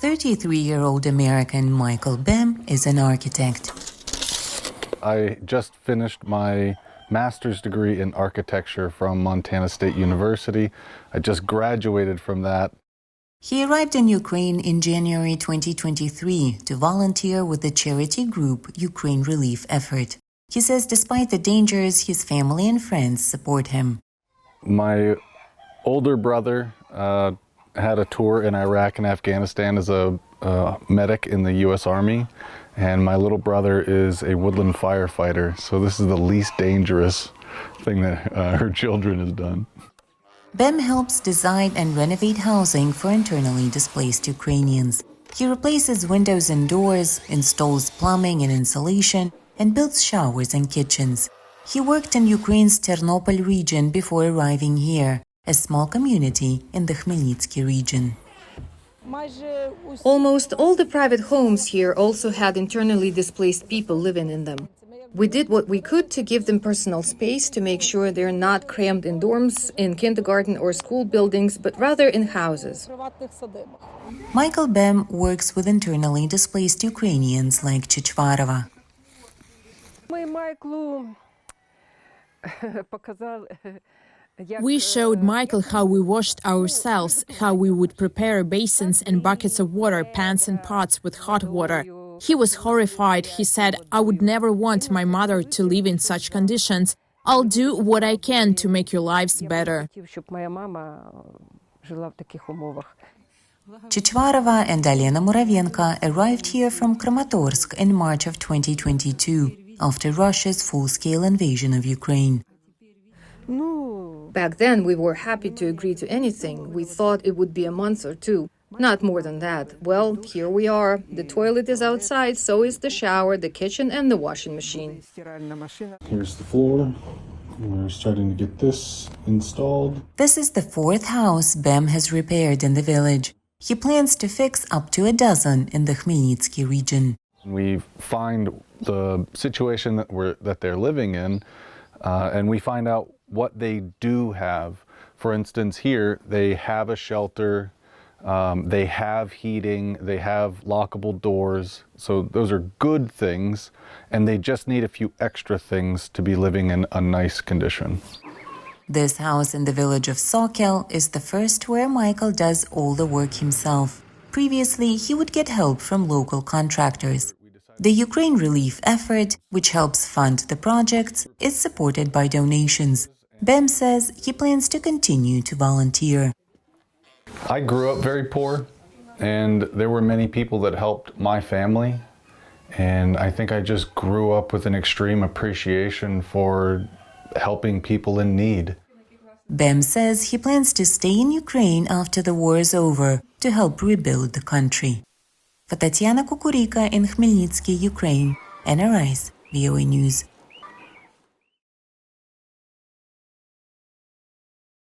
33-year-old American Michael Bem is an architect. I just finished my master's degree in architecture from Montana State University. I just graduated from that. He arrived in Ukraine in January 2023 to volunteer with the charity group Ukraine Relief Effort. He says despite the dangers, his family and friends support him. My older brother had a tour in Iraq and Afghanistan as a medic in the U.S. Army, and my little brother is a woodland firefighter, so this is the least dangerous thing that her children has done. Bem helps design and renovate housing for internally displaced Ukrainians. He replaces windows and doors, installs plumbing and insulation, and builds showers and kitchens. He worked in Ukraine's Ternopil region before arriving here, a small community in the Khmelnytskyi region. Almost all the private homes here also had internally displaced people living in them. We did what we could to give them personal space to make sure they're not crammed in dorms, in kindergarten or school buildings, but rather in houses. Michael Bem works with internally displaced Ukrainians like Chechvarova. We showed Michael how we washed ourselves, how we would prepare basins and buckets of water, pans and pots with hot water. He was horrified. He said, "I would never want my mother to live in such conditions. I'll do what I can to make your lives better." Chechvarova and Alena Muravenko arrived here from Kramatorsk in March of 2022, after Russia's full-scale invasion of Ukraine. Back then, we were happy to agree to anything. We thought it would be a month or two, not more than that. Well, here we are. The toilet is outside, so is the shower, the kitchen, and the washing machine. Here's the floor. We're starting to get this installed. This is the fourth house Bem has repaired in the village. He plans to fix up to a dozen in the Khmelnytskyi region. We find the situation that they're living in, and we find out what they do have. For instance, here they have a shelter, they have heating, they have lockable doors. So those are good things, and they just need a few extra things to be living in a nice condition. This house in the village of Sokel is the first where Michael does all the work himself. Previously, he would get help from local contractors. The Ukraine Relief Effort, which helps fund the projects, is supported by donations. Bem says he plans to continue to volunteer. I grew up very poor, and there were many people that helped my family, and I think I just grew up with an extreme appreciation for helping people in need. Bem says he plans to stay in Ukraine after the war is over to help rebuild the country. For Tetiana Kukurika in Khmelnytskyi, Ukraine, NRI's VOA News.